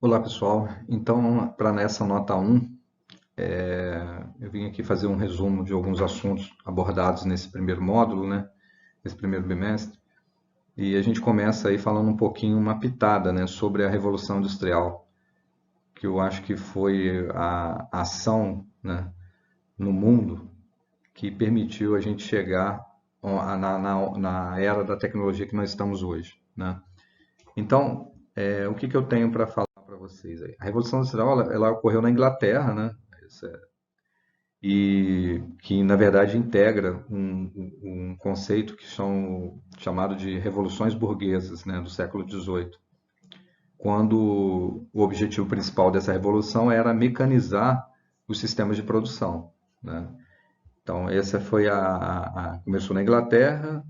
Olá pessoal, então para nessa nota 1, eu vim aqui fazer um resumo de alguns assuntos abordados nesse primeiro módulo, né, nesse primeiro bimestre, e a gente começa aí falando um pouquinho, uma pitada, né, sobre a Revolução Industrial, que eu acho que foi a ação, né, no mundo que permitiu a gente chegar na era da tecnologia que nós estamos hoje, né. Então, o que eu tenho para falar para vocês aí? A Revolução Industrial, ela ocorreu na Inglaterra, né? E que, na verdade, integra um conceito que são chamado de revoluções burguesas, né, do século XVIII, quando o objetivo principal dessa revolução era mecanizar os sistemas de produção, né? Então, essa foi começou na Inglaterra,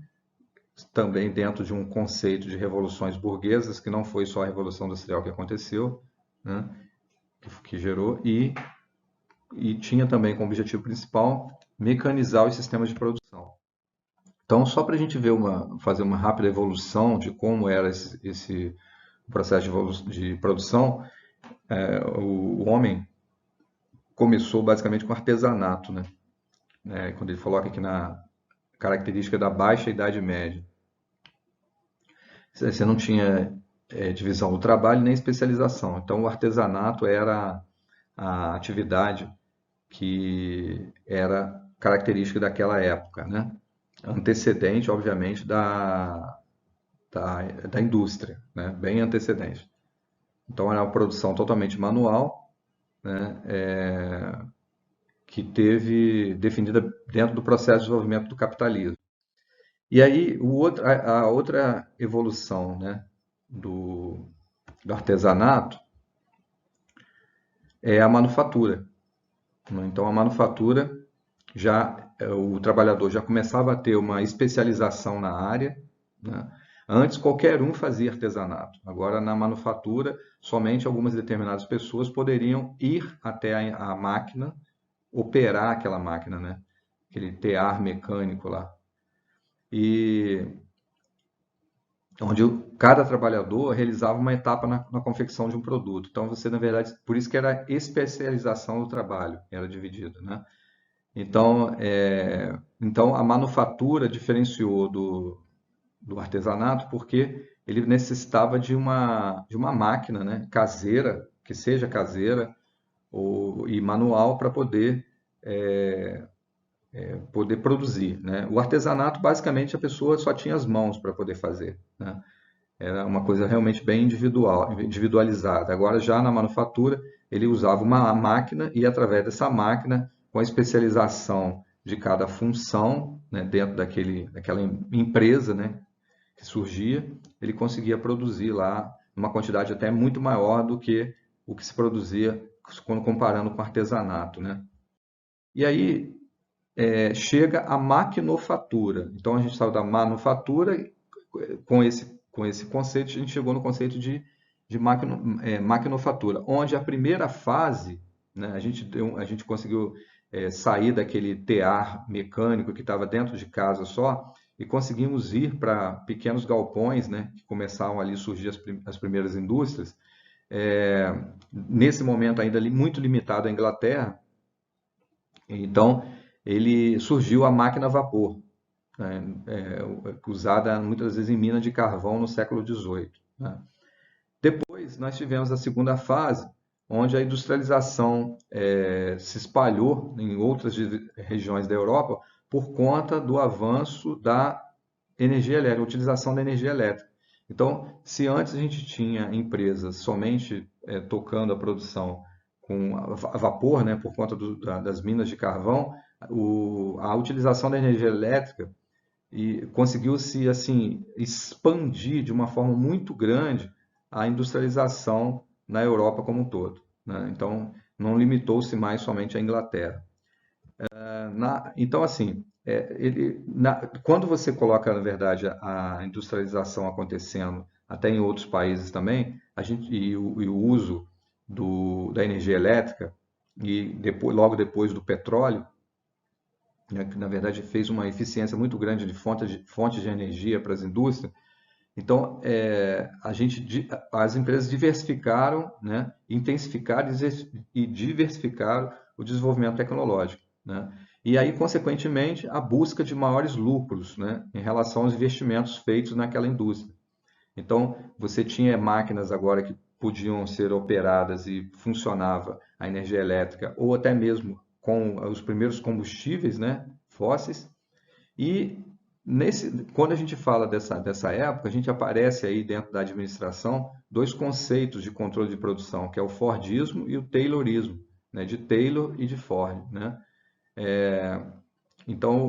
também dentro de um conceito de revoluções burguesas, que não foi só a Revolução Industrial que aconteceu, né, que gerou, e tinha também como objetivo principal mecanizar os sistemas de produção. Então, só para a gente ver fazer uma rápida evolução de como era esse processo de produção, o homem começou basicamente com artesanato, né? Quando ele coloca aqui na característica da baixa Idade Média. Você não tinha divisão do trabalho nem especialização. Então, o artesanato era a atividade que era característica daquela época, né? Antecedente, obviamente, da indústria, né? Bem antecedente. Então, era uma produção totalmente manual, né? Que teve definida dentro do processo de desenvolvimento do capitalismo. E aí, a outra evolução, né, do artesanato é a manufatura. Então, a manufatura, o trabalhador já começava a ter uma especialização na área, né? Antes, qualquer um fazia artesanato. Agora, na manufatura, somente algumas determinadas pessoas poderiam ir até a máquina, operar aquela máquina, né? Aquele tear mecânico lá. E onde cada trabalhador realizava uma etapa na confecção de um produto. Então, você, na verdade, por isso que era a especialização do trabalho, era dividida, né? Então, a manufatura diferenciou do artesanato porque ele necessitava de uma máquina, né, caseira, que seja caseira e manual para poder produzir, né? O artesanato, basicamente, a pessoa só tinha as mãos para poder fazer, né? Era uma coisa realmente bem individualizada. Agora, já na manufatura, ele usava uma máquina e, através dessa máquina, com a especialização de cada função, né, dentro daquela empresa, né, que surgia, ele conseguia produzir lá uma quantidade até muito maior do que o que se produzia quando comparando com artesanato, né? E aí chega a maquinofatura. Então, a gente saiu da manufatura com esse conceito, a gente chegou no conceito de maquinofatura, onde a primeira fase, né, a gente conseguiu sair daquele tear mecânico que estava dentro de casa só e conseguimos ir para pequenos galpões, né, que começavam ali a surgir as primeiras indústrias. Nesse momento ainda muito limitado à Inglaterra, então surgiu a máquina a vapor, né, usada muitas vezes em minas de carvão no século XVIII, né? Depois nós tivemos a segunda fase, onde a industrialização se espalhou em outras regiões da Europa por conta do avanço da energia elétrica, utilização da energia elétrica. Então, se antes a gente tinha empresas somente tocando a produção com a vapor, né, por conta das minas de carvão, a utilização da energia elétrica conseguiu-se assim expandir de uma forma muito grande a industrialização na Europa como um todo, né? Então, não limitou-se mais somente à Inglaterra. Então, assim, quando você coloca, na verdade, a industrialização acontecendo até em outros países também, e o uso da energia elétrica, e logo depois do petróleo, né, que na verdade fez uma eficiência muito grande de fonte de energia para as indústrias. Então, as empresas diversificaram, né, intensificaram e diversificaram o desenvolvimento tecnológico, né? E aí, consequentemente, a busca de maiores lucros, né, em relação aos investimentos feitos naquela indústria. Então, você tinha máquinas agora que podiam ser operadas e funcionava a energia elétrica ou até mesmo com os primeiros combustíveis, né, fósseis. E quando a gente fala dessa época, a gente aparece aí dentro da administração dois conceitos de controle de produção, que é o Fordismo e o Taylorismo, né, de Taylor e de Ford, né? Então,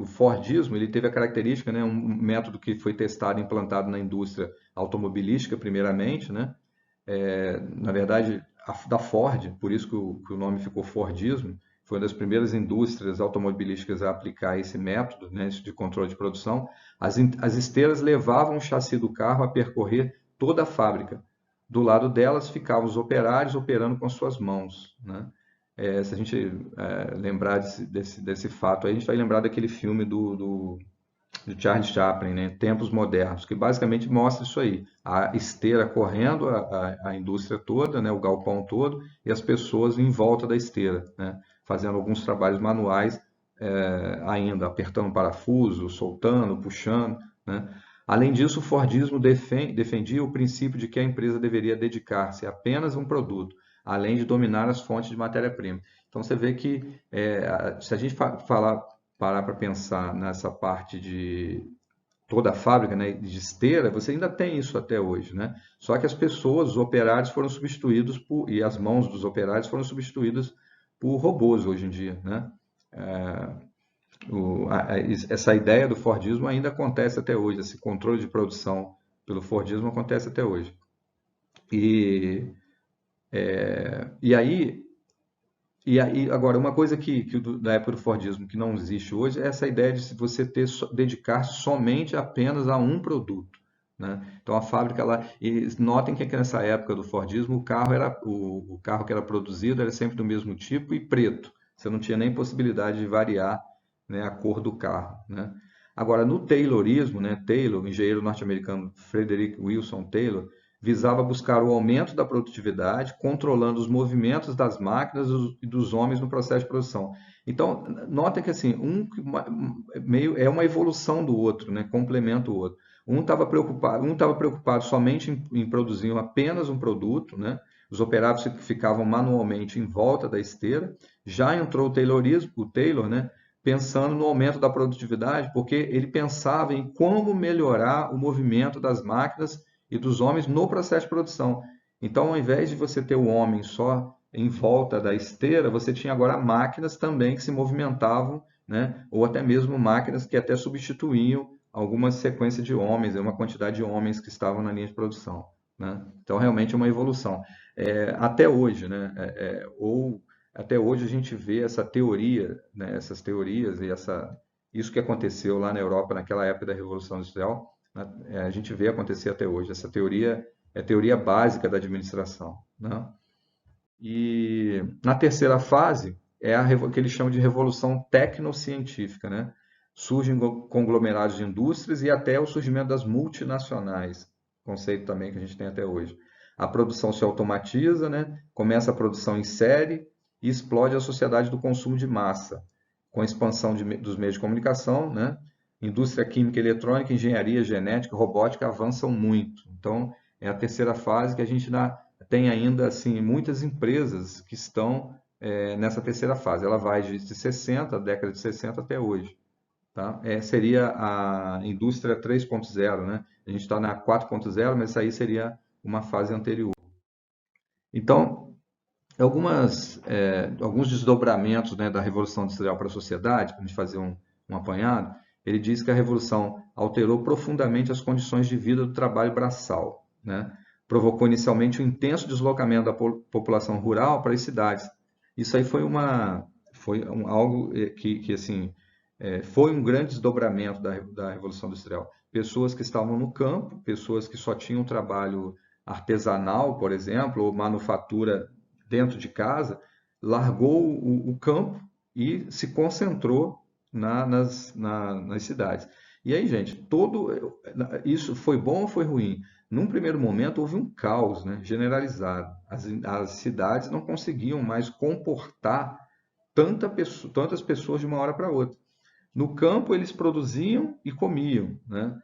o Fordismo ele teve a característica, né, um método que foi testado e implantado na indústria automobilística, primeiramente, né? Na verdade, da Ford, por isso que o nome ficou Fordismo, foi uma das primeiras indústrias automobilísticas a aplicar esse método, né, de controle de produção. As esteiras levavam o chassi do carro a percorrer toda a fábrica. Do lado delas ficavam os operários operando com suas mãos, né? Se a gente lembrar desse fato, aí a gente vai lembrar daquele filme do Charles Chaplin, né? Tempos Modernos, que basicamente mostra isso aí. A esteira correndo, a indústria toda, né? O galpão todo, e as pessoas em volta da esteira, né? Fazendo alguns trabalhos manuais ainda, apertando parafuso, soltando, puxando, né? Além disso, o Fordismo defendia o princípio de que a empresa deveria dedicar-se a apenas um produto, além de dominar as fontes de matéria-prima. Então você vê que se a gente parar para pensar nessa parte de toda a fábrica, né, de esteira, você ainda tem isso até hoje, né? Só que as pessoas, os operários foram substituídos e as mãos dos operários foram substituídas por robôs hoje em dia, né? Essa ideia do Fordismo ainda acontece até hoje, esse controle de produção pelo Fordismo acontece até hoje. E, e aí agora, uma coisa da época do Fordismo que não existe hoje é essa ideia de você dedicar somente apenas a um produto, né? Então a fábrica lá, e notem que nessa época do Fordismo o carro que era produzido era sempre do mesmo tipo e preto. Você não tinha nem possibilidade de variar, né, a cor do carro, né? Agora no Taylorismo, né, Taylor, o engenheiro norte-americano Frederick Wilson Taylor, visava buscar o aumento da produtividade, controlando os movimentos das máquinas e dos homens no processo de produção. Então, nota que assim, é uma evolução do outro, né? Complementa o outro. Um estava preocupado somente em produzir apenas um produto, né? Os operários ficavam manualmente em volta da esteira. Já entrou o Taylor, né? Pensando no aumento da produtividade, porque ele pensava em como melhorar o movimento das máquinas e dos homens no processo de produção. Então, ao invés de você ter o homem só em volta da esteira, você tinha agora máquinas também que se movimentavam, né? Ou até mesmo máquinas que até substituíam alguma sequência de homens, uma quantidade de homens que estavam na linha de produção, né? Então, realmente é uma evolução. Até hoje, né? Ou até hoje a gente vê essa teoria, né? Essas teorias e isso que aconteceu lá na Europa naquela época da Revolução Industrial, a gente vê acontecer até hoje. Essa teoria é a teoria básica da administração, né? E na terceira fase é que eles chamam de revolução tecnocientífica, né? Surgem conglomerados de indústrias e até o surgimento das multinacionais, conceito também que a gente tem até hoje. A produção se automatiza, né? Começa a produção em série e explode a sociedade do consumo de massa, com a expansão dos meios de comunicação, né? Indústria química e eletrônica, engenharia, genética, robótica avançam muito. Então, é a terceira fase que a gente tem ainda assim muitas empresas que estão nessa terceira fase. Ela vai de 60, a década de 60 até hoje, tá? Seria a indústria 3.0, né? A gente está na 4.0, mas essa aí seria uma fase anterior. Então, alguns desdobramentos, né, da Revolução Industrial para a sociedade, para a gente fazer um apanhado, ele diz que a Revolução alterou profundamente as condições de vida do trabalho braçal, né? Provocou inicialmente um intenso deslocamento da população rural para as cidades. Isso aí algo que assim, foi um grande desdobramento da Revolução Industrial. Pessoas que estavam no campo, pessoas que só tinham trabalho artesanal, por exemplo, ou manufatura dentro de casa, largou o campo e se concentrou nas cidades. E aí, gente, isso foi bom ou foi ruim? Num primeiro momento, houve um caos, né, generalizado. As cidades não conseguiam mais comportar tantas pessoas de uma hora para outra. No campo, eles produziam e comiam, né?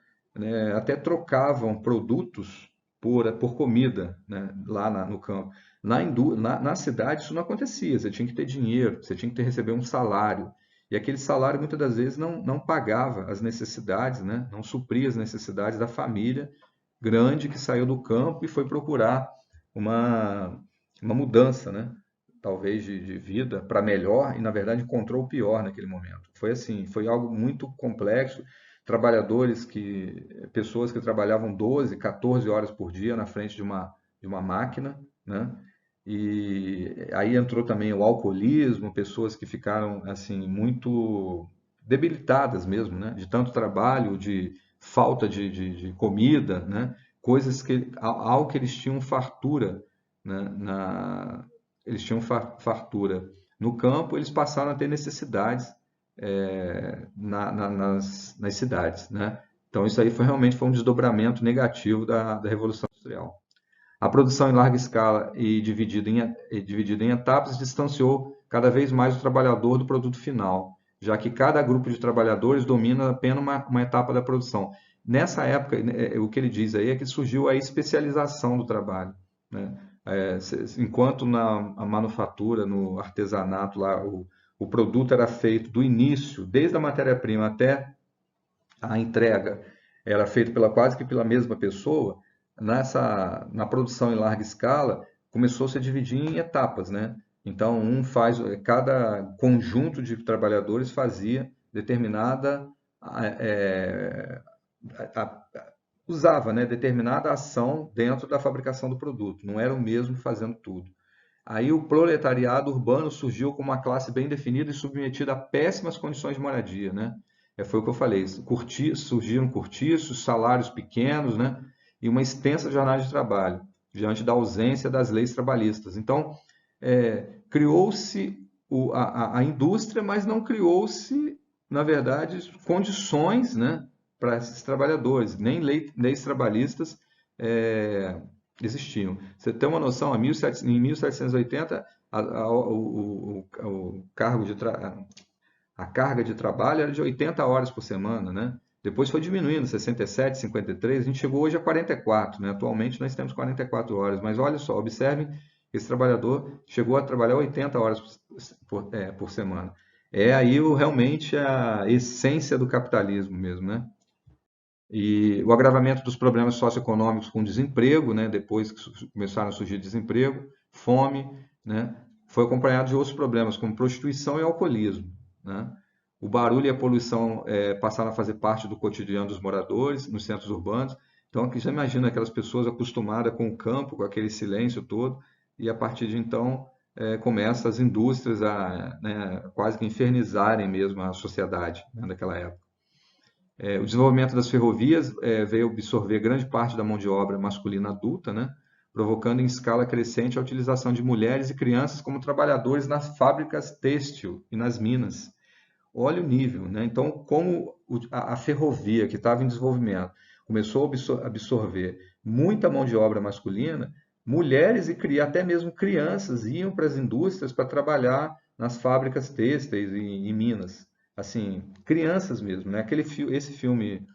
Até trocavam produtos por comida, né? Lá no campo. Na cidade, isso não acontecia. Você tinha que ter dinheiro, você tinha que receber um salário. E aquele salário, muitas das vezes, não pagava as necessidades, né? Não supria as necessidades da família grande que saiu do campo e foi procurar uma, uma mudança, né? Talvez de vida para melhor e na verdade encontrou o pior naquele momento. Foi assim, foi algo muito complexo. Pessoas que trabalhavam 12, 14 horas por dia na frente de uma máquina, né? E aí entrou também o alcoolismo, pessoas que ficaram assim muito debilitadas mesmo, né? De tanto trabalho, de falta de comida, né? Coisas algo que eles tinham fartura, né? Eles tinham fartura no campo, eles passaram a ter necessidades nas cidades, né? Então isso aí realmente foi um desdobramento negativo da Revolução Industrial. A produção em larga escala e dividida em etapas distanciou cada vez mais o trabalhador do produto final, já que cada grupo de trabalhadores domina apenas uma etapa da produção. Nessa época, o que ele diz aí é que surgiu a especialização do trabalho, né? Enquanto na manufatura, no artesanato, lá, o produto era feito do início, desde a matéria-prima até a entrega, era feito quase que pela mesma pessoa. Na produção em larga escala, começou -se a dividir em etapas, né? Então, cada conjunto de trabalhadores fazia determinada, é, a- a- usava, né, determinada ação dentro da fabricação do produto. Não era o mesmo fazendo tudo. Aí o proletariado urbano surgiu como uma classe bem definida e submetida a péssimas condições de moradia, né? Foi o que eu falei, surgiram cortiços, salários pequenos, né? E uma extensa jornada de trabalho, diante da ausência das leis trabalhistas. Então, criou-se a indústria, mas não criou-se, na verdade, condições, né, para esses trabalhadores, nem leis trabalhistas é, existiam. Você tem uma noção, em 1780, a carga de trabalho era de 80 horas por semana, né? Depois foi diminuindo, 67, 53, a gente chegou hoje a 44, né? Atualmente nós temos 44 horas, mas olha só, observem que esse trabalhador chegou a trabalhar 80 horas por semana. É aí realmente a essência do capitalismo mesmo, né? E o agravamento dos problemas socioeconômicos com desemprego, né, depois que começaram a surgir desemprego, fome, né, foi acompanhado de outros problemas, como prostituição e alcoolismo, né? O barulho e a poluição passaram a fazer parte do cotidiano dos moradores nos centros urbanos. Então, aqui já imagina aquelas pessoas acostumadas com o campo, com aquele silêncio todo, e a partir de então começam as indústrias a, né, quase que infernizarem mesmo a sociedade, né, daquela época. O desenvolvimento das ferrovias veio absorver grande parte da mão de obra masculina adulta, né? Provocando em escala crescente a utilização de mulheres e crianças como trabalhadores nas fábricas têxtil e nas minas. Olha o nível, né? Então, como a ferrovia que estava em desenvolvimento começou a absorver muita mão de obra masculina, mulheres e até mesmo crianças iam para as indústrias para trabalhar nas fábricas têxteis e em minas. Assim, crianças mesmo, né? Esse filme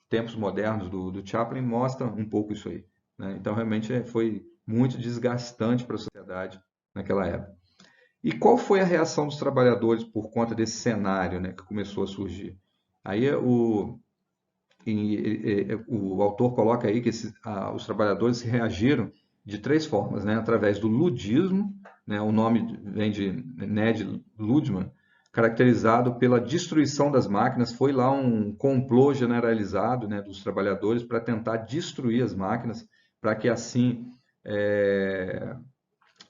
Tempos Modernos do Chaplin mostra um pouco isso aí, né? Então, realmente foi muito desgastante para a sociedade naquela época. E qual foi a reação dos trabalhadores por conta desse cenário, né, que começou a surgir? Aí o autor coloca aí que os trabalhadores reagiram de três formas, né? Através do ludismo, né? O nome vem de Ned Ludman, caracterizado pela destruição das máquinas. Foi lá um complô generalizado, né, dos trabalhadores para tentar destruir as máquinas, para que assim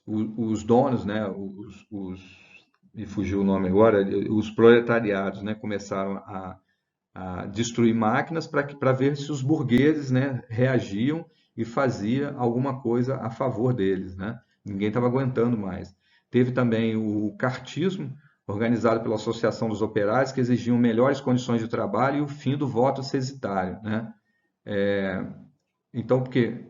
os donos, né, me fugiu o nome agora, os proletariados, né, começaram a destruir máquinas para ver se os burgueses, né, reagiam e fazia alguma coisa a favor deles, né? Ninguém estava aguentando mais. Teve também o cartismo, organizado pela Associação dos Operários, que exigiam melhores condições de trabalho e o fim do voto censitário, né? Então, porque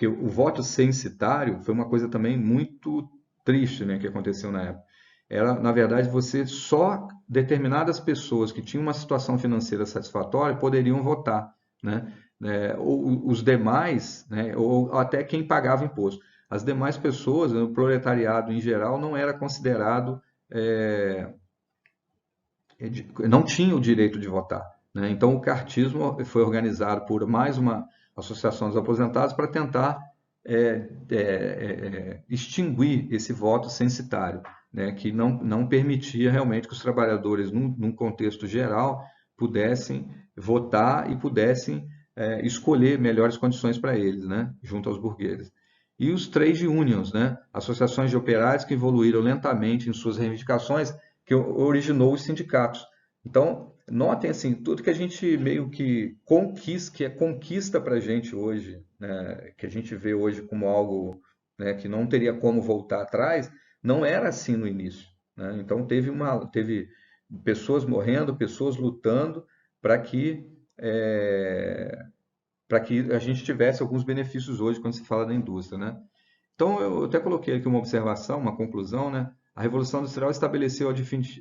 o voto censitário foi uma coisa também muito triste, né, que aconteceu na época. Era, na verdade, só determinadas pessoas que tinham uma situação financeira satisfatória poderiam votar, né? Ou os demais, né, ou até quem pagava imposto. As demais pessoas, o proletariado em geral, não era considerado, não tinha o direito de votar, né? Então, o cartismo foi organizado por mais uma associação dos aposentados para tentar extinguir esse voto censitário, né? Que não permitia realmente que os trabalhadores, num contexto geral, pudessem votar e pudessem escolher melhores condições para eles, né? Junto aos burgueses. E os trade unions, né? Associações de operários que evoluíram lentamente em suas reivindicações, que originou os sindicatos. Então, notem assim, tudo que a gente meio que conquista, que é conquista para a gente hoje, né, que a gente vê hoje como algo, né, que não teria como voltar atrás, não era assim no início, né? Então teve pessoas morrendo, pessoas lutando para que para que a gente tivesse alguns benefícios hoje quando se fala da indústria, né? Então, eu até coloquei aqui uma observação, uma conclusão, né? A Revolução Industrial estabeleceu a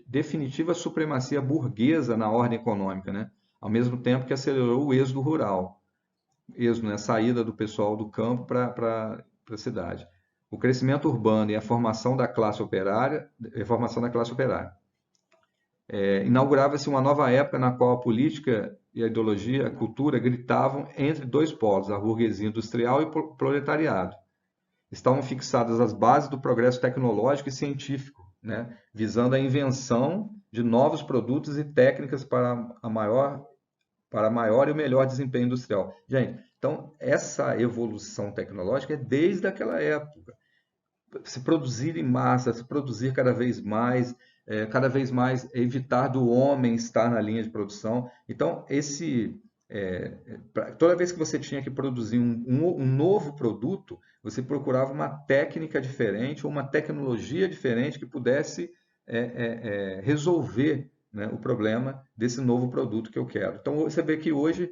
definitiva supremacia burguesa na ordem econômica, né? Ao mesmo tempo que acelerou o êxodo rural, êxodo, né? A saída do pessoal do campo para a cidade. O crescimento urbano e a formação da classe operária, inaugurava-se uma nova época na qual a política e a ideologia, a cultura gritavam entre dois polos, a burguesia industrial e o proletariado. Estavam fixadas as bases do progresso tecnológico e científico, né? Visando a invenção de novos produtos e técnicas para maior e o melhor desempenho industrial. Gente, então essa evolução tecnológica é desde aquela época. Se produzir em massa, se produzir cada vez mais evitar do homem estar na linha de produção. Então, toda vez que você tinha que produzir um novo produto, você procurava uma técnica diferente ou uma tecnologia diferente que pudesse resolver, né, o problema desse novo produto que eu quero. Então, você vê que hoje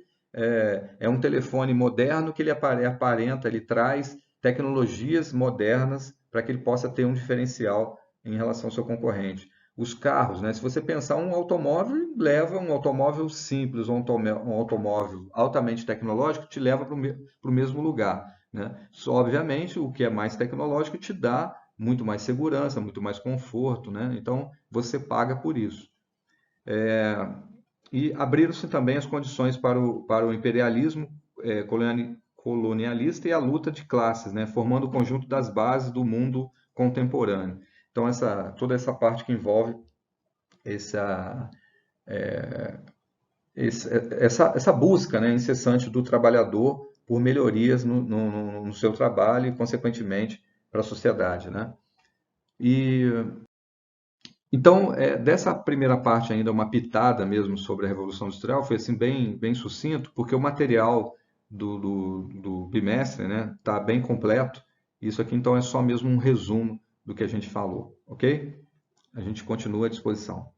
é um telefone moderno que ele aparenta, ele traz tecnologias modernas para que ele possa ter um diferencial em relação ao seu concorrente. Os carros, né? Se você pensar, um automóvel leva um automóvel simples, um automóvel altamente tecnológico te leva para o mesmo lugar, né? Só, obviamente, o que é mais tecnológico te dá muito mais segurança, muito mais conforto, né? Então, você paga por isso. E abriram-se também as condições para o imperialismo colonialista e a luta de classes, né? Formando o conjunto das bases do mundo contemporâneo. Então, toda essa parte que envolve essa, essa busca, né, incessante do trabalhador por melhorias no seu trabalho e, consequentemente, para a sociedade, né? Então, dessa primeira parte ainda, uma pitada mesmo sobre a Revolução Industrial, foi assim bem sucinto, porque o material do bimestre, né, está bem completo. Isso aqui, então, é só mesmo um resumo do que a gente falou, ok? A gente continua à disposição.